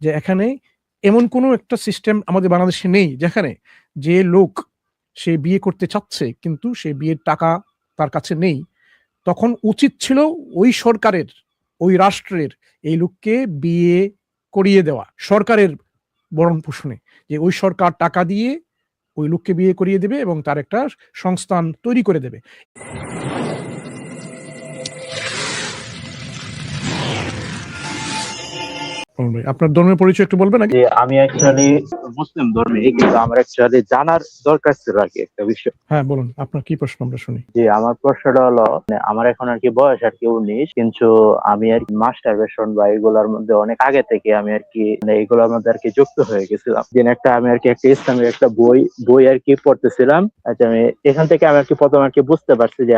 যে এখানে এমন কোনো একটা সিস্টেম আমাদের বাংলাদেশে নেই যেখানে যে লোক সে বিয়ে করতে চাচ্ছে কিন্তু সে বিয়ের টাকা তার কাছে নেই, তখন উচিত ছিল ওই সরকারের, ওই রাষ্ট্রের এই লোককে বিয়ে করিয়ে দেওয়া, সরকারের ভরণ পোষণে, যে ওই সরকার টাকা দিয়ে ওই লোককে বিয়ে করিয়ে দেবে এবং তার একটা সংস্থান তৈরি করে দেবে। আপনার ধর্মের পরিচয় একটু বলবেন নাকি? আমি অ্যাকচুয়ালি মুসলিম ধর্মী, কিন্তু আমার অ্যাকচুয়ালি জানার দরকার ছিল আর কি একটা বিষয়। হ্যাঁ বলুন, আপনার কি প্রশ্ন আমরা শুনি। যে আমার প্রশ্নটা হলো, আমার এখন আর কি বয়স আর কি 19, কিন্তু আমি আর কি মাস্টারবেশন বা এগুলোর মধ্যে অনেক আগে থেকে আমি আর কি এগুলোর মধ্যে আর কি যুক্ত হয়ে গেছিলাম। দিন একটা আমি আর কি একটা ইসলামিক একটা বই আর কি পড়তেছিলাম। আচ্ছা, আমি এখান থেকে আমি আর কি প্রথম আর কি বুঝতে পারছি যে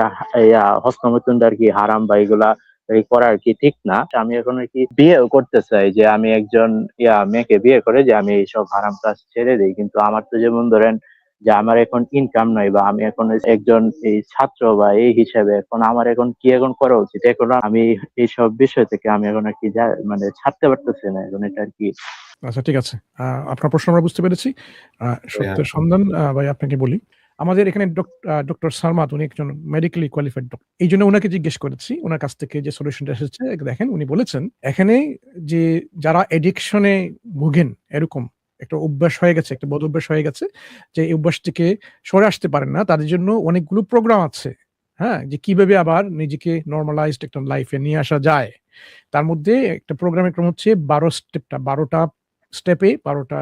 হস্তমৈথুনটা আর কি হারাম বা এগুলা করা আর কি ঠিক না। আমি এখন আর কি বিয়েও করতে চাই, যে আমি একজন মেয়েকে বিয়ে করে যে আমি এইসব হারাম কাজ ছেড়ে দিই। কিন্তু আমার তো যেমন ধরেন যে আমার এখন ইনকাম নাই, বা আমি এখন একজন এই ছাত্র বা এই হিসেবে এখন আমার এখন কি এখন করা উচিত, এখন আমি এইসব বিষয় থেকে আমি এখন আর কি মানে ছাড়তে পারতেছি না এখন এটা আর কি। আচ্ছা ঠিক আছে, আপনার প্রশ্ন আমরা বুঝতে পেরেছি। সত্যের সন্ধান ভাই আপনাকে বলি, আমাদের এখানে ডক্টর সারমাত, উনি একজন মেডিকেলি কোয়ালিফাইড ডক্টর, এই জন্য ওনাকে জিজ্ঞেস করেছি, ওনার কাছ থেকে যে সলিউশনটা এসেছে দেখেন, উনি বলেছেন এখানে যে যারা এডিকশনে ভোগেন, এরকম একটা অভ্যাস হয়ে গেছে, একটা বদ অভ্যাস হয়ে গেছে, যে এই অভ্যাস থেকে সরে আসতে পারেন না, তাদের জন্য অনেকগুলো প্রোগ্রাম আছে। হ্যাঁ, যে কিভাবে আবার নিজেকে নর্মালাইজড একটা লাইফে নিয়ে আসা যায়। তার মধ্যে একটা প্রোগ্রামের ক্রম হচ্ছে 12টা স্টেপে, 12টা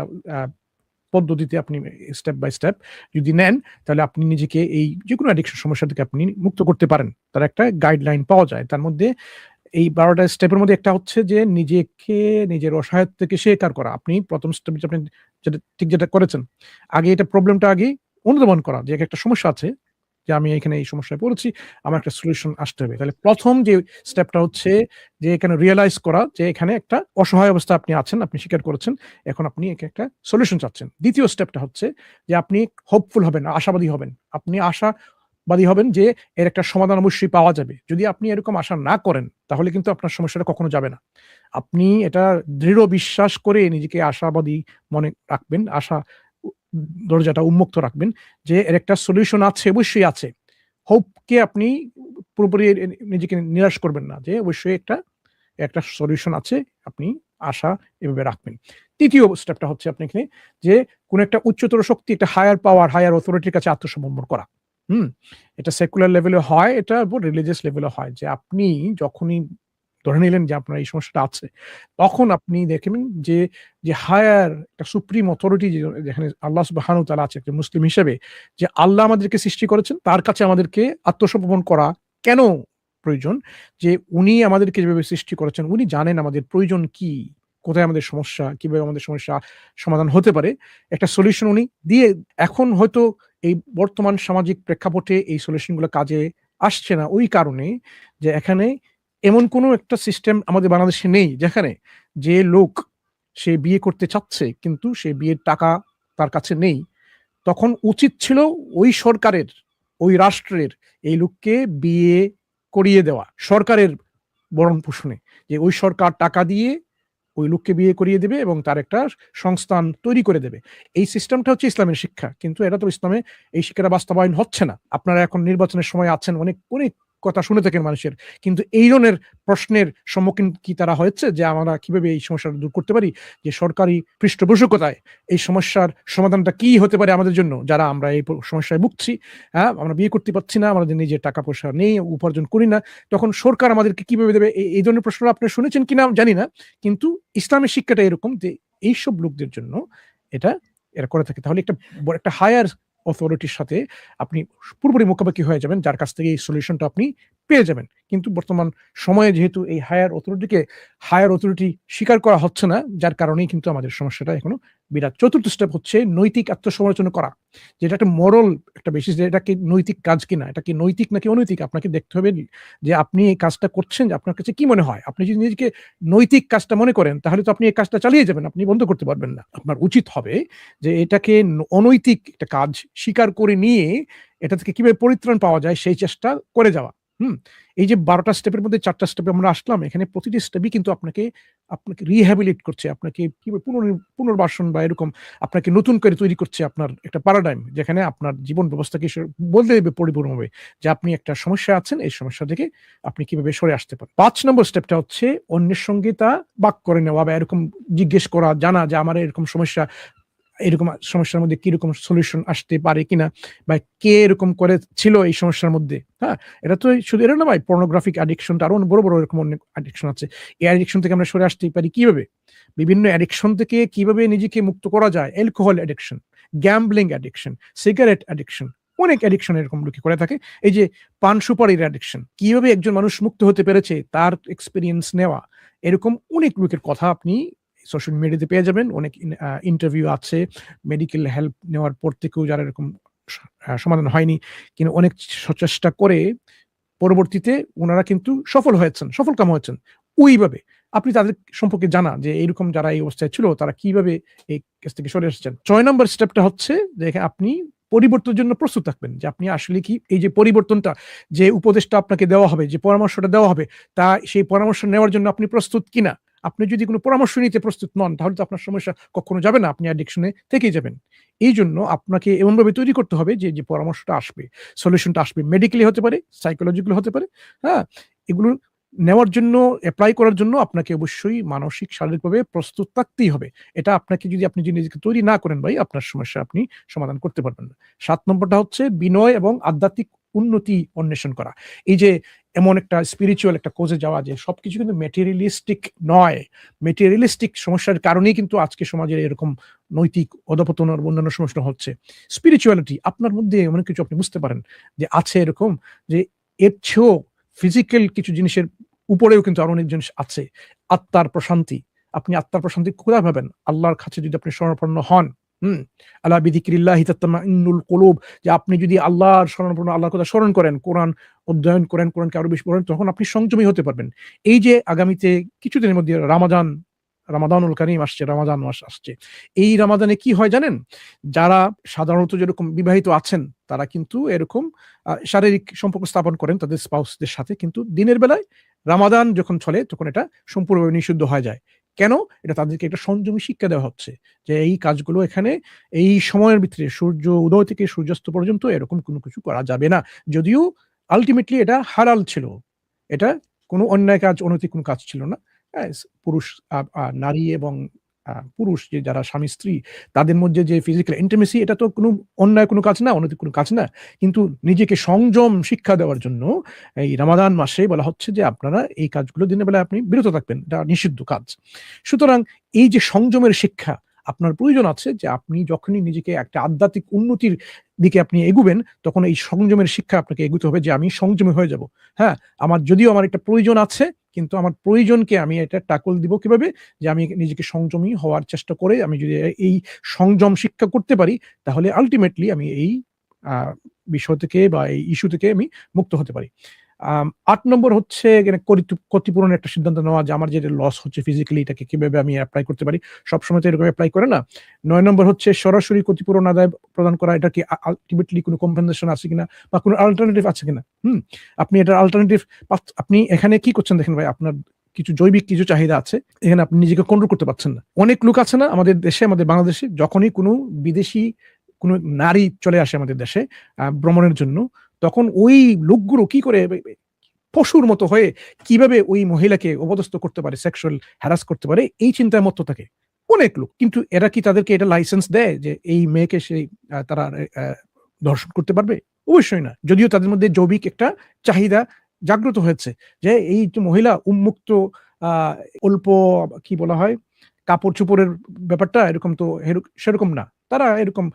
পদ্ধতিতে আপনি স্টেপ বাই স্টেপ যদি নেন, তাহলে আপনি নিজেকে এই যেকোনো অ্যাডিকশন সমস্যা থেকে আপনি মুক্ত করতে পারেন। তার একটা গাইডলাইন পাওয়া যায়। তার মধ্যে এই 12টা স্টেপের মধ্যে একটা হচ্ছে যে নিজেকে নিজের অসহায়ত্ব থেকে স্বীকার করা। আপনি প্রথম স্টেপ আপনি যেটা করেছেন, আগে এটা প্রবলেমটা আগে অনুধাবন করা যে একটা সমস্যা আছে, যে আমি এখানে এই সমস্যায় পড়েছি, আমার একটা সলিউশন আসতে হবে। তাহলে প্রথম যে স্টেপটা হচ্ছে যে এখানে রিয়ালাইজ করা যে এখানে একটা অসহায় অবস্থা আপনি আছেন, আপনি স্বীকার করেছেন, এখন আপনি একটা সলিউশন চাচ্ছেন। দ্বিতীয় স্টেপটা হচ্ছে যে আপনি হোপফুল হবেন, আশাবাদী হবেন। আপনি আশাবাদী হবেন যে এর একটা সমাধান অবশ্যই পাওয়া যাবে। যদি আপনি এরকম আশা না করেন, তাহলে কিন্তু আপনার সমস্যাটা কখনো যাবে না। আপনি এটা দৃঢ় বিশ্বাস করে নিজেকে আশাবাদী মনে রাখবেন, দরজাটা উন্মুক্ত রাখবেন যে এর একটা সলিউশন আছে, অবশ্যই আছে। হোপকে আপনি পুরোপুরি নিজেকে নিরাশ করবেন না, যে অবশ্যই একটা সলিউশন আছে, আপনি আশা এভাবে রাখবেন। তৃতীয় স্টেপটা হচ্ছে আপনি এখানে যে কোন একটা উচ্চতর শক্তি, একটা হায়ার পাওয়ার, হায়ার অথরিটির কাছে আত্মসমর্পণ করা। এটা সেকুলার লেভেলে হয়, এটা রিলিজিয়াস লেভেলে হয়, যে আপনি যখনই ধরে নিলেন যে আপনার এই সমস্যাটা আছে, তখন আপনি দেখবেন যে হায়ার একটা সুপ্রিম অথরিটি, যেখানে আল্লাহ সুবহানাহু ওয়া তাআলা আছে, একটা মুসলিম হিসেবে যে আল্লাহ আমাদেরকে সৃষ্টি করেছেন, তার কাছে আমাদেরকে আত্মসমর্পণ করা কেন প্রয়োজন? যে উনি আমাদেরকে যেভাবে সৃষ্টি করেছেন, উনি জানেন আমাদের প্রয়োজন কি, কোথায় আমাদের সমস্যা, কিভাবে আমাদের সমস্যা সমাধান হতে পারে। একটা সলিউশন উনি দিয়ে, এখন হয়তো এই বর্তমান সামাজিক প্রেক্ষাপটে এই সলিউশনগুলো কাজে আসছে না, ওই কারণে যে এখানে এমন কোনো একটা সিস্টেম আমাদের বাংলাদেশে নেই যেখানে যে লোক সে বিয়ে করতে চাচ্ছে কিন্তু সে বিয়ের টাকা তার কাছে নেই, তখন উচিত ছিল ওই সরকারের, ওই রাষ্ট্রের এই লোককে বিয়ে করিয়ে দেওয়া, সরকারের ভরণ পোষণে, যে ওই সরকার টাকা দিয়ে ওই লোককে বিয়ে করিয়ে দেবে এবং তার একটা সংস্থান তৈরি করে দেবে। এই সিস্টেমটা হচ্ছে ইসলামের শিক্ষা, কিন্তু এটা তো ইসলামে এই শিক্ষাটা বাস্তবায়ন হচ্ছে না। আপনারা এখন নির্বাচনের সময় আছেন, অনেক অনেক কথা শুনে থাকেন মানুষের, কিন্তু এই ধরনের প্রশ্নের সম্মুখীন কি তারা হয়েছে যে আমরা কিভাবে এই সমস্যাটা দূর করতে পারি, যে সরকারি পৃষ্ঠপোষকতায় এই সমস্যার সমাধানটা কি হতে পারে আমাদের জন্য, যারা আমরা এই সমস্যায় ভুগছি। হ্যাঁ, আমরা বিয়ে করতে পারছি না, আমাদের নিজের টাকা পয়সা নেই, উপার্জন করি না, তখন সরকার আমাদেরকে কিভাবে দেবে? এই ধরনের প্রশ্ন আপনি শুনেছেন কিনা জানি না, কিন্তু ইসলামের শিক্ষাটা এরকম যে এইসব লোকদের জন্য এরা করে থাকে। তাহলে একটা হায়ার অথরিটির সাথে আপনি পুরোপুরি মুখাপেক্ষি হয়ে যাবেন, যার কাছ থেকে এই সলিউশনটা আপনি পেয়ে যাবেন। কিন্তু বর্তমান সময়ে যেহেতু এই হায়ার অথরিটি স্বীকার করা হচ্ছে না, যার কারণেই কিন্তু আমাদের সমস্যাটা এখনো বিরাট। চতুর্থ স্টেপ হচ্ছে নৈতিক আত্মসমালোচনা করা, যেটা একটা মোরাল একটা বেসিস, যে এটা কি নৈতিক কাজ কিনা, এটা কি নৈতিক নাকি অনৈতিক, আপনাকে দেখতে হবে যে আপনি এই কাজটা করছেন, যে আপনার কাছে কি মনে হয়। আপনি যদি নিজেকে নৈতিক কাজটা মনে করেন, তাহলে তো আপনি এই কাজটা চালিয়ে যাবেন, আপনি বন্ধ করতে পারবেন না। আপনার উচিত হবে যে এটাকে অনৈতিক একটা কাজ স্বীকার করে নিয়ে এটা থেকে কিভাবে পরিত্রাণ পাওয়া যায় সেই চেষ্টা করে যাওয়া। এই যে 12টা স্টেপের মধ্যে 4টা স্টেপে আমরা আসলাম, এখানে প্রতিটি স্টেপই কিন্তু আপনাকে রিহ্যাবিলিট করছে, আপনাকে কি পুনর্বাসন বা এরকম আপনাকে নতুন করে তৈরি করছে আপনার একটা প্যারাডাইম, যেখানে আপনার জীবন ব্যবস্থাকে বদলে দেবে পরিপূর্ণভাবে, যে আপনি একটা সমস্যা আছেন, এই সমস্যা থেকে আপনি কিভাবে সরে আসতে পারেন। 5 নম্বর স্টেপটা হচ্ছে অন্যের সঙ্গে তা বাক করে নেওয়া বা এরকম জিজ্ঞেস করা, জানা যে আমার এরকম সমস্যা, এরকম সমস্যার মধ্যে কিরকম সলিউশন আসতে পারে কিনা, বা কে এরকম করে ছিল এই সমস্যার মধ্যে। হ্যাঁ, এটা তো শুধু এটা না ভাই, পর্নোগ্রাফিক অ্যাডিকশনটা আরো বড় বড় এরকম অনেক অ্যাডিকশন আছে। এই অ্যাডিকশন থেকে আমরা সরে আসতে পারি কিভাবে? বিভিন্ন অ্যাডিকশন থেকে কিভাবে নিজেকে মুক্ত করা যায়? Alcohol addiction, gambling addiction, cigarette addiction, অনেক অ্যাডিকশন এরকম লোকে করে থাকে। এই যে পান সুপারির অ্যাডিকশন, কিভাবে একজন মানুষ মুক্ত হতে পেরেছে তার এক্সপেরিয়েন্স নেওয়া, এরকম অনেক লোকের কথা আপনি সোশ্যাল মিডিয়াতে পেয়ে যাবেন। অনেক ইন্টারভিউ আছে, মেডিকেল হেল্প নেওয়ার পর থেকেও যারা এরকম সমাধান হয়নি, কিন্তু অনেক চেষ্টা করে পরবর্তীতে ওনারা কিন্তু সফলকাম হয়েছেন। ওইভাবে আপনি তাদের সম্পর্কে জানা যে এইরকম যারা এই অবস্থায় ছিল তারা কিভাবে এই কেস থেকে সরে এসেছেন। 6 নম্বর স্টেপটা হচ্ছে যে আপনি পরিবর্তনের জন্য প্রস্তুত থাকবেন, যে আপনি আসলে কি এই যে পরিবর্তনটা, যে উপদেশটা আপনাকে দেওয়া হবে, যে পরামর্শটা দেওয়া হবে, তা সেই পরামর্শ নেওয়ার জন্য আপনি প্রস্তুত কিনা। আপনি যদি কোনো পরামর্শ নিতে প্রস্তুত নন, তাহলে তো আপনার সমস্যা কখনো যাবে না, আপনি অ্যাডিকশনে থেকেই যাবেন। এই জন্য আপনাকে এমনভাবে তৈরি করতে হবে যে যে পরামর্শটা আসবে, সলিউশনটা আসবে, মেডিকেলি হতে পারে, সাইকোলজিক্যালি হতে পারে। হ্যাঁ, এগুলো নেওয়ার জন্য, এপ্লাই করার জন্য আপনাকে অবশ্যই মানসিক শারীরিকভাবে প্রস্তুত থাকতেই হবে। এটা আপনাকে আপনি যদি নিজেকে তৈরি না করেন ভাই, আপনার সমস্যা আপনি সমাধান করতে পারবেন না। 7 নম্বরটা হচ্ছে বিনয় এবং আধ্যাত্মিক উন্নতি অন্বেষণ করা। এই যে এমন একটা স্পিরিচুয়াল একটা কোজে যাওয়া, যে সবকিছু কিন্তু ম্যাটেরিয়ালিস্টিক নয়। ম্যাটেরিয়ালিস্টিক সমস্যার কারণেই কিন্তু আজকে সমাজের এরকম নৈতিক অধপতন আর অন্যান্য সমস্যা হচ্ছে। স্পিরিচুয়ালিটি আপনার মধ্যে এমন কিছু আপনি বুঝতে পারেন যে আছে এরকম, যে এর চেয়েও ফিজিক্যাল কিছু জিনিসের উপরেও কিন্তু আরো অনেক জিনিস আছে। আত্মার প্রশান্তি, আপনি আত্মার প্রশান্তি কোথায় পাবেন? আল্লাহর কাছে যদি আপনি শরণাপন্ন হন। আলা বিযিকরিল্লাহি তাতমাইন্নুল কুলুব, যে আপনি যদি আল্লাহর শরণাপন্ন, আল্লাহর কথা স্মরণ করেন, কোরআন অধ্যয়ন করেন, কোরআনকে আরো বেশি পড়েন, তখন আপনি সংযমী হতে পারবেন। এই যে আগামীতে কিছুদিনের মধ্যে রামাদানুল কারীম আসছে, রমাদান মাস আসছে। এই রমাদানে কি হয় জানেন? যারা সাধারণত যেরকম বিবাহিত আছেন তারা কিন্তু এরকম শারীরিক সম্পর্ক স্থাপন করেন তাদের স্পাউসদের সাথে, কিন্তু দিনের বেলায় রমাদান যখন চলে তখন এটা সম্পূর্ণভাবে নিষিদ্ধ হয়ে যায়। কেন? এটা তাদেরকে একটা সংযমী শিক্ষা দেওয়া হচ্ছে, যে এই কাজগুলো এখানে এই সময়ের ভিতরে সূর্য উদয় থেকে সূর্যাস্ত পর্যন্ত এরকম কোনো কিছু করা যাবে না। যদিও আল্টিমেটলি এটা হালাল ছিল। এটা কোনো অন্যায় কাজ, অনৈতিক কোনো কাজ ছিল না। হ্যাঁ? পুরুষ নারী এবং পুরুষ যে যারা স্বামী-স্ত্রী তাদের মধ্যে যে ফিজিক্যাল ইন্টিমেসি, এটা তো কোনো অন্যায় কোনো কাজ না, অনৈতিক কোনো কাজ না। কিন্তু নিজেকে সংযম শিক্ষা দেওয়ার জন্য এই রমাদান মাসে বলা হচ্ছে যে আপনারা এই কাজগুলো দিনের বেলায় আপনি বিরত থাকবেন। এটা নিষিদ্ধ কাজ। সুতরাং এই যে সংযমের শিক্ষা আপনার প্রয়োজন আছে, যে আপনি যখনই নিজেকে একটা আধ্যাত্মিক উন্নতির দিকে আপনি এগুবেন, তখন এই সংযমের শিক্ষা আপনাকে এগুতে হবে, যে আমি সংযমী হয়ে যাব। হ্যাঁ, যদিও আমার একটা প্রয়োজন আছে, কিন্তু আমার প্রয়োজনকে আমি এটা ট্যাকল দিব কিভাবে? যে আমি নিজেকে সংযমী হওয়ার চেষ্টা করে আমি যদি এই সংযম শিক্ষা করতে পারি, তাহলে আল্টিমেটলি আমি এই আ বিষয় থেকে বা এই ইস্যু থেকে আমি মুক্ত হতে পারি। ৮ নম্বর হচ্ছে এখানে ক্ষতিপূরণের একটা সিদ্ধান্ত নেওয়া, যে আমার যেটা লস হচ্ছে ফিজিক্যালি, এটাকে কিভাবে আমি এপ্লাই করতে পারি। সবসময় তো এরকম এপ্লাই করে না। ৯ নম্বর হচ্ছে সরাসরি ক্ষতিপূরণ আদায় প্রদান করা। এটা কি আল্টিমেটলি কোনো কম্পেনসেশন আছে কিনা বা কোনো অল্টারনেটিভ আছে কিনা? আপনি এটার অল্টারনেটিভ আপনি এখানে কি করছেন দেখেন ভাই, আপনার কিছু জৈবিক কিছু চাহিদা আছে। এখানে আপনি নিজেকে কন্ট্রোল করতে পারছেন না। অনেক লোক আছে না আমাদের দেশে, আমাদের বাংলাদেশে, যখনই কোনো বিদেশি কোনো নারী চলে আসে আমাদের দেশে ভ্রমণের জন্য, তখন ওই লোকগুলো কি করে পশুর মতো হয়ে কিভাবে ওই মহিলাকে অপদস্থ করতে পারে, সেক্সুয়াল হ্যারাস করতে পারে, এই চিন্তায় মত্ত থাকে অনেক লোক। কিন্তু এরা কি তাদেরকে এটা লাইসেন্স দেয় যে এই মেয়েকে সেই তারা ধর্ষণ করতে পারবে? অবশ্যই না। যদিও তাদের মধ্যে জৈবিক একটা চাহিদা জাগ্রত হয়েছে, যে এই যে মহিলা উন্মুক্ত অল্প কি বলা হয় কাপড়-চোপড়ের ব্যাপারটা এরকম তো সেরকম না। তারা এরকম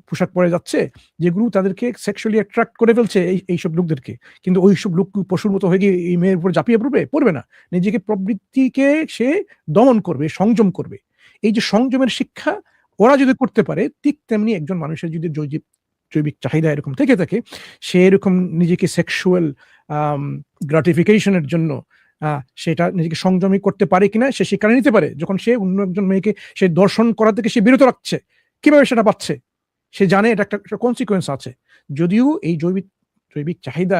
পোশাক পরে যাচ্ছে যেগুলো তাদেরকে সেক্সুয়ালি অ্যাট্রাক্ট করে ফেলছে এইসব লোকদেরকে। কিন্তু ওইসব লোক পশুর মতো হয়ে গিয়ে এই মেয়ের উপর ঝাঁপিয়ে পড়বে? পড়বে না। নিজেকে প্রবৃত্তিকে সে দমন করবে, সংযম করবে। এই যে সংযমের শিক্ষা ওরা যদি করতে পারে, ঠিক তেমনি একজন মানুষের যদি জৈবিক চাহিদা এরকম থেকে থাকে, সে এরকম নিজেকে সেক্সুয়াল আম গ্রাটিফিকেশন এর জন্য সেটা নিজেকে সংযমী করতে পারে কিনা সে শিক্ষা নিতে পারে। যখন সে অন্য একজন মেয়েকে সে দর্শন করা থেকে সে বিরত রাখছে, কিভাবে সেটা পাচ্ছে? সে জানে এটা একটা কনসিকুয়েন্স আছে। যদিও এই জৈবিক চাহিদা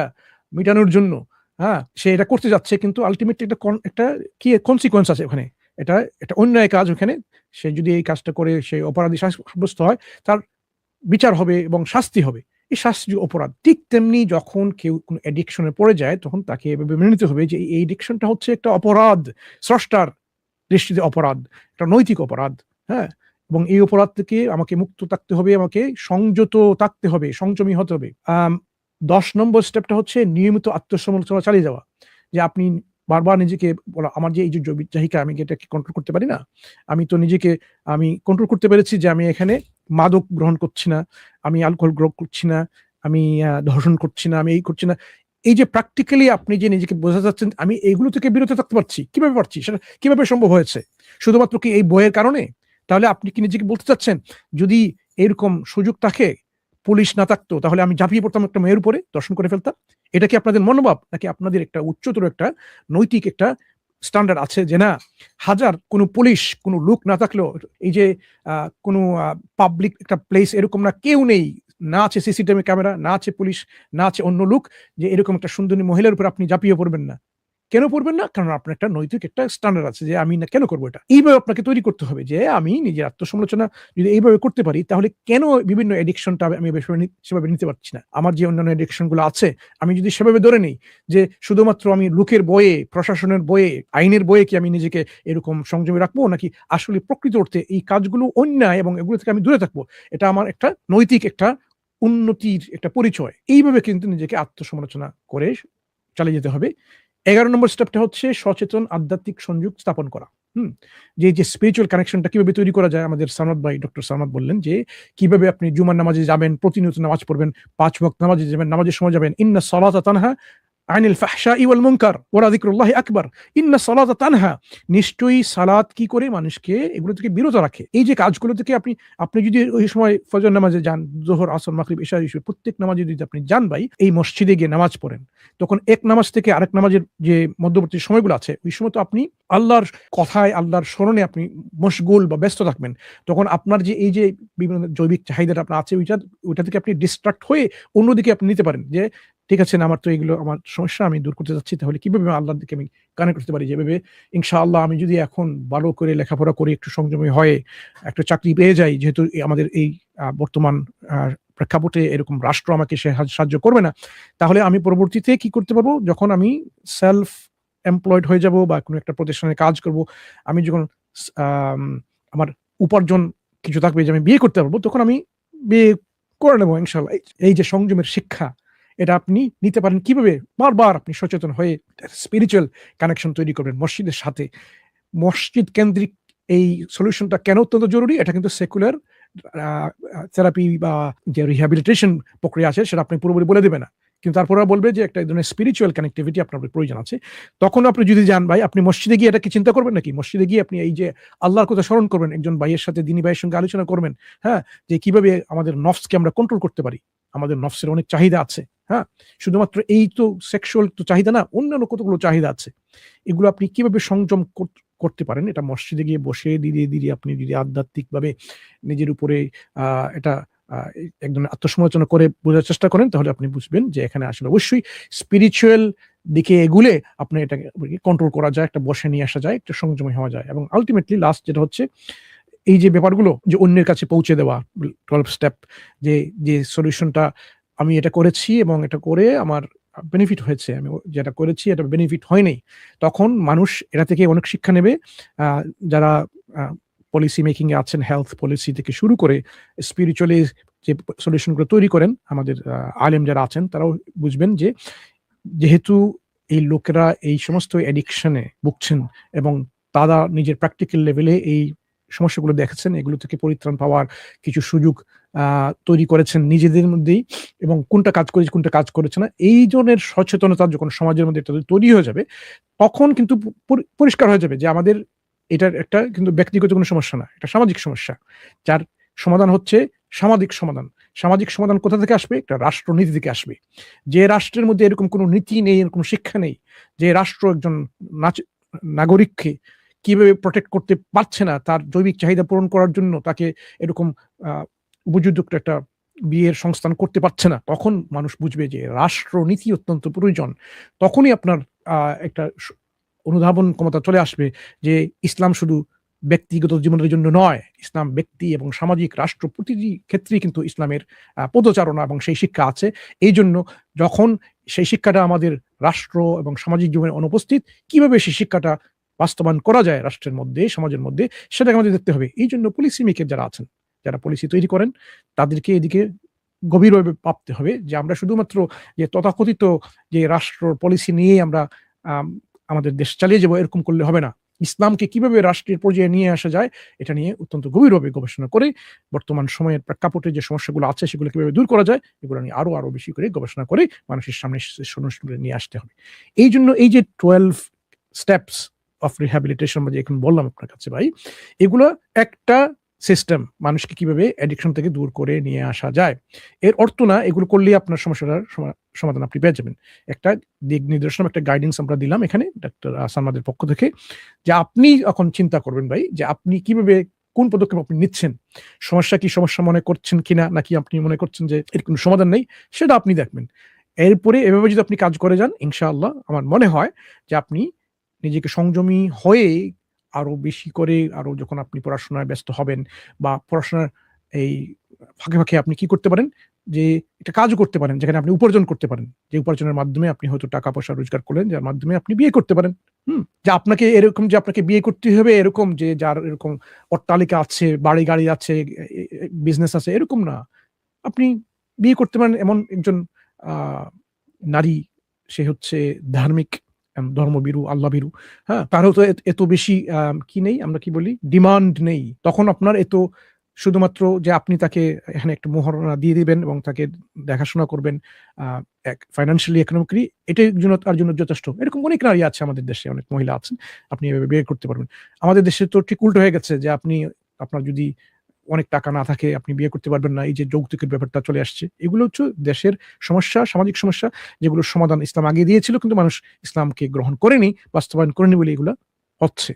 মেটানোর জন্য, হ্যাঁ, সে এটা করতে যাচ্ছে, কিন্তু আলটিমেটলি একটা কি কনসিকোয়েন্স আছে ওখানে। এটা অন্যায় কাজ ওখানে। সে যদি এই কাজটা করে সে অপরাধী সাব্যস্ত হয়, তার বিচার হবে এবং শাস্তি হবে। এই শাস্তি অপরাধ। ঠিক তেমনি যখন কেউ কোনো অ্যাডিকশনে পড়ে যায়, তখন তাকে এভাবে মেনে নিতে হবে যে এই অ্যাডিকশনটা হচ্ছে একটা অপরাধ, স্রষ্টার দৃষ্টিতে অপরাধ, একটা নৈতিক অপরাধ, হ্যাঁ? এবং এই অপরাধ থেকে আমাকে মুক্ত থাকতে হবে, আমাকে সংযত থাকতে হবে, সংযমী হতে হবে। ১০ নম্বর স্টেপটা হচ্ছে নিয়মিত আত্মসমালোচনা চালিয়ে যাওয়া। যে আপনি বারবার নিজেকে বলা, আমার যে এই যে জৈবিক চাহিদা, আমি কি এটাকে কন্ট্রোল করতে পারি না? আমি তো নিজেকে কন্ট্রোল করতে পেরেছি যে আমি এখানে মাদক গ্রহণ করছি না, আমি অ্যালকোহল গ্রহণ করছি না, আমি ধর্ষণ করছি না, আমি এই করছি না। এই যে প্র্যাকটিক্যালি আপনি যে নিজেকে বোঝা যাচ্ছেন, আমি এগুলো থেকে বিরত থাকতে পারছি। কিভাবে পারছি? সেটা কিভাবে সম্ভব হয়েছে? শুধুমাত্র কি এই বইয়ের কারণে? তাহলে আপনি কি নিজেকে বলতে চাচ্ছেন, যদি এরকম সুযোগ থাকে, পুলিশ না থাকতো, তাহলে আমি ঝাঁপিয়ে পড়তাম একটা মেয়ের উপরে, ধর্ষণ করে ফেলতাম? এটা কি আপনাদের মনোভাব? নাকি আপনাদের একটা উচ্চতর একটা নৈতিক একটা স্ট্যান্ডার্ড আছে যে না, হাজার কোনো পুলিশ, কোনো লোক না থাকলেও, এই যে কোনো পাবলিক একটা প্লেস এরকম না, কেউ নেই, না আছে সিসিটিভি ক্যামেরা, না আছে পুলিশ, না আছে অন্য লোক, যে এরকম একটা সুন্দরী মহিলার উপর আপনি ঝাঁপিয়ে পড়বেন না? কেন পড়বেন না? কারণ আপনার একটা নৈতিক একটা স্ট্যান্ডার্ড আছে যে আমি না কেন করব এটা? এইভাবে আপনাকে তৈরি করতে হবে যে আমি নিজের আত্মসমালোচনা যদি এইভাবে করতে পারি, তাহলে কেন বিভিন্ন অ্যাডিকশনটা আমি সেভাবে নিতে পারছি না? আমার যে অন্যান্য অ্যাডিকশন গুলো আছে, আমি যদি সেভাবে ধরে নেই যে শুধুমাত্র আমি লোকের বয়ে, প্রশাসনের বয়ে, আইনের বয়ে কি আমি নিজেকে এরকম সংযমে রাখবো, নাকি আসলে প্রকৃত অর্থে এই কাজগুলো অন্যায় এবং এগুলো থেকে আমি দূরে থাকবো? এটা আমার একটা নৈতিক একটা উন্নতির একটা পরিচয়। এইভাবে কিন্তু নিজেকে আত্মসমালোচনা করে চালিয়ে যেতে হবে। ১১ নম্বর স্টেপটা হচ্ছে সচেতন আধ্যাত্মিক সংযোগ স্থাপন করা। হুম? যে স্পিরিচুয়াল কানেকশনটা কিভাবে তৈরি করা যায়, আমাদের সামাদ ভাই, ডক্টর সামাদ বললেন যে কিভাবে আপনি জুমার নামাজে যাবেন, প্রতিনিয়ত নামাজ পড়বেন, ৫ ওয়াক্ত নামাজে যাবেন, নামাজের সময় যাবেন। ইন্নাস সালাতা তানহা আনিল ফাহশাই ওয়াল মুনকার ওয়া যিকরুল্লাহি আকবার। ইন্নাস সালাতা তানহা, নিশ্চয়ই সালাত কি করে মানুষকে এগুলো থেকে বিরত রাখে। এই যে কাজগুলো থেকে আপনি যদি ওই সময় ফজর নামাজে যান, যোহর, আসর, মাগরিব, ইশা, প্রত্যেক নামাজে যদি আপনি যান ভাই, এই মসজিদে গিয়ে নামাজ পড়েন, তখন এক নামাজ থেকে আরেক নামাজের যে মধ্যবর্তী সময়গুলো আছে, ওই সময় তো আপনি আল্লাহর কথায়, আল্লাহর স্মরণে আপনি মশগুল বা ব্যস্ত থাকবেন। তখন আপনার যে এই যে বিভিন্ন জৈবিক চাহিদাটা আপনার আছে, ওইটা থেকে আপনি ডিস্ট্রাক্ট হয়ে অন্যদিকে আপনি নিতে পারেন যে ঠিক আছে না, আমার তো এগুলো আমার সমস্যা, আমি দূর করতে যাচ্ছি, তাহলে কিভাবে আল্লাহর দিকে আমি কানেক্ট করতে পারি? যেভাবে ইনশাআল্লাহ আমি যদি এখন ভালো করে লেখাপড়া করি, একটু সংযমী হয়ে একটা চাকরি পেয়ে যাই, যেহেতু আমাদের এই বর্তমান প্রেক্ষাপটে এরকম রাষ্ট্র আমাকে সাহায্য করবে না, তাহলে আমি পরবর্তীতে কি করতে পারবো? যখন আমি সেলফ এমপ্লয়েড হয়ে যাব বা কোনো একটা প্রতিষ্ঠানে কাজ করব, আমি যখন আমার উপার্জন কিছু থাকবে, যে আমি বিয়ে করতে পারবো, তখন আমি বিয়ে করে নেবো ইনশাআল্লাহ। এই যে সংযমের শিক্ষা, এটা আপনি নিতে পারেন কিভাবে? বারবার আপনি সচেতন হয়ে স্পিরিচুয়াল কানেকশন তৈরি করবেন মসজিদের সাথে। মসজিদ কেন্দ্রিক এই সলিউশনটা কেন অত্যন্ত জরুরি? এটা কিন্তু সেকুলার থেরাপি বা যে রিহ্যাবিলিটেশন প্রক্রিয়া আছে, সেটা আপনি পুরোপুরি বলে দিবে না। কিন্তু তারপরে বলবে যে একটা ধরনের স্পিরিচুয়াল কানেক্টিভিটি আপনার প্রয়োজন আছে। তখন আপনি যদি যান ভাই, আপনি মসজিদে গিয়ে এটা কি চিন্তা করবেন নাকি? মসজিদে গিয়ে আপনি এই যে আল্লাহর কথা স্মরণ করবেন, একজন ভাইয়ের সাথে, দ্বীনি ভাইয়ের সঙ্গে আলোচনা করবেন, হ্যাঁ? যে কিভাবে আমাদের নফসকে আমরা কন্ট্রোল করতে পারি। আমাদের নফসের অনেক চাহিদা আছে, হ্যাঁ? শুধুমাত্র এই তো সেক্সুয়াল তো চাহিদা না, অন্যান্য কতগুলো চাহিদা আছে। এগুলো আপনি কিভাবে সংযম করতে পারেন, এটা মসজিদে গিয়ে বসে ধীরে, ধীরে আপনি যদি আধ্যাত্মিকভাবে নিজের উপরে এটা আ এক ধরনের আত্মসমালোচনা করে বোঝার চেষ্টা করেন, তাহলে আপনি বুঝবেন যে এখানে আসলে অবশ্যই স্পিরিচুয়াল দিকে এগুলে আপনি এটাকে কন্ট্রোল করা যায়, একটা বশে নিয়ে আসা যায়, একটা সংযমী হওয়া যায়। এবং আল্টিমেটলি লাস্ট যেটা হচ্ছে, এই যে ব্যাপারগুলো যে অন্যের কাছে পৌঁছে দেওয়া, 12 স্টেপ, যে সলিউশনটা আমি এটা করেছি এবং এটা করে আমার বেনিফিট হয়েছে। আমি যেটা করেছি এটা বেনিফিট হয় নাই। তখন মানুষ এটা থেকে অনেক শিক্ষা নেবে। আ যারা আ পলিসি মেকিং এ আছেন, হেলথ পলিসি থেকে শুরু করে স্পিরিচুয়ালি যে সলিউশন গুলো তৈরি করেন, আমাদের আলেম যারা আছেন, তারাও বুঝবেন যে যেহেতু এই লোকেরা এই সমস্ত অ্যাডিকশন এ ভুগছেন এবং তারা নিজের প্র্যাকটিক্যাল লেভেলে এই সমস্যাগুলো দেখেছেন, এগুলো থেকে পরিত্রাণ পাওয়ার কিছু সুযোগ তৈরি করেছেন নিজেদের মধ্যেই, এবং কোনটা কাজ করেছে, কোনটা কাজ করেছে না, এই জনের সচেতনতা যখন সমাজের মধ্যে তৈরি হয়ে যাবে, তখন কিন্তু পরিষ্কার হয়ে যাবে যে আমাদের এটার একটা কিন্তু ব্যক্তিগত কোনো সমস্যা না, এটা সামাজিক সমস্যা। যার সমাধান হচ্ছে সামাজিক সমাধান। সামাজিক সমাধান কোথা থেকে আসবে? একটা রাষ্ট্রনীতি থেকে আসবে। যে রাষ্ট্রের মধ্যে এরকম কোনো নীতি নেই, এরকম শিক্ষা নেই, যে রাষ্ট্র একজন নাগরিককে কিভাবে প্রটেক্ট করতে পারছে না, তার জৈবিক চাহিদা পূরণ করার জন্য তাকে এরকম উপযুক্ত একটা বিয়ের সংস্থান করতে পারছে না, তখন মানুষ বুঝবে যে রাষ্ট্রনীতি অত্যন্ত প্রয়োজন। তখনই আপনার একটা অনুধাবন ক্ষমতা চলে আসবে যে ইসলাম শুধু ব্যক্তিগত জীবনের জন্য নয়, ইসলাম ব্যক্তি এবং সামাজিক রাষ্ট্র প্রতিটি ক্ষেত্রেই কিন্তু ইসলামের পদচারণা এবং সেই শিক্ষা আছে। এই জন্য যখন সেই শিক্ষাটা আমাদের রাষ্ট্র এবং সামাজিক জীবনে অনুপস্থিত, কিভাবে সেই শিক্ষাটা বাস্তবায়ন করা যায় রাষ্ট্রের মধ্যে, সমাজের মধ্যে, সেটাকে আমাদের দেখতে হবে। এই জন্য পলিসি মেকার যারা আছেন, যারা পলিসি তৈরি করেন, তাদেরকে এদিকে গভীরভাবে ভাবতে হবে যে আমরা শুধুমাত্র যে তথাকথিত যে রাষ্ট্র পলিসি নিয়ে আমরা আমাদের দেশ চালিয়ে যাবো, এরকম করলে হবে না। ইসলামকে কিভাবে রাষ্ট্রের পর্যায়ে নিয়ে আসা যায়, এটা নিয়ে অত্যন্ত গভীরভাবে গবেষণা করে বর্তমান সময়ের প্রেক্ষাপটে যে সমস্যাগুলো আছে সেগুলো কিভাবে দূর করা যায়, এগুলো নিয়ে আরো বেশি করে গবেষণা করে মানুষের সামনে নিয়ে আসতে হবে। এই জন্য এই যে 12 স্টেপস অফ রিহ্যাবিলিটেশন যে এখন বললাম আপনার কাছে ভাই, এগুলো একটা সিস্টেম মানুষকে কিভাবে অ্যাডিকশন থেকে দূর করে নিয়ে আসা যায়। এর অর্থ না এগুলো করলেই আপনার সমস্যাটার সমাধান আপনি পেয়ে যাবেন। একটা দিক নির্দেশনা, একটা গাইডেন্স আমরা দিলাম এখানে ডাক্তার সালমাদের পক্ষ থেকে, যে আপনি এখন চিন্তা করবেন ভাই যে আপনি কিভাবে কোন পদক্ষেপ আপনি নিচ্ছেন, সমস্যা কি সমস্যা মনে করছেন কিনা, নাকি আপনি মনে করছেন যে এর কোনো সমাধান নেই, সেটা আপনি দেখবেন। এরপরে এভাবে যদি আপনি কাজ করে যান, ইনশাআল্লাহ আমার মনে হয় যে আপনি নিজেকে সংযমী হয়ে আরো বেশি করে, আরো যখন আপনি পড়াশোনায় ব্যস্ত হবেন বা পড়াশোনার এই ফাঁকে আপনি কি করতে পারেন, যে একটা কাজও করতে পারেন যেখানে আপনি উপার্জন করতে পারেন, যে উপার্জনের মাধ্যমে আপনি হয়তো টাকা পয়সা রোজগার করলেন, যার মাধ্যমে আপনি বিয়ে করতে পারেন। যে আপনাকে বিয়ে করতে হবে এরকম যে যার এরকম অট্টালিকা আছে, বাড়ি গাড়ি আছে, বিজনেস আছে, এরকম না। আপনি বিয়ে করতে পারেন এমন একজন নারী, সে হচ্ছে ধার্মিক, ধর্মভীরু, আল্লাহভীরু, হ্যাঁ? তারও তো এত বেশি কি নেই, আমরা কি বলি, ডিমান্ড নেই। তখন আপনার শুধুমাত্র যে আপনি তাকে এখানে একটা মোহরানা দিয়ে দিবেন এবং তাকে দেখাশোনা করবেন ফাইন্যান্সিয়ালি, ইকোনমিক্যালি, এটার জন্য তার জন্য যথেষ্ট। এরকম অনেক নারী আছে আমাদের দেশে, অনেক মহিলা আছেন, আপনি এভাবে বিয়ে করতে পারবেন। আমাদের দেশে তো ঠিক উল্টো হয়ে গেছে যে আপনার যদি অনেক টাকা না থাকে আপনি বিয়ে করতে পারবেন না। এই যে যৌতুকের ব্যাপারটা চলে আসছে, এগুলো হচ্ছে দেশের সমস্যা, সামাজিক সমস্যা, যেগুলোর সমাধান ইসলাম আগে দিয়েছিল, কিন্তু মানুষ ইসলামকে গ্রহণ করেনি, বাস্তবায়ন করেনি বলে এগুলা হচ্ছে।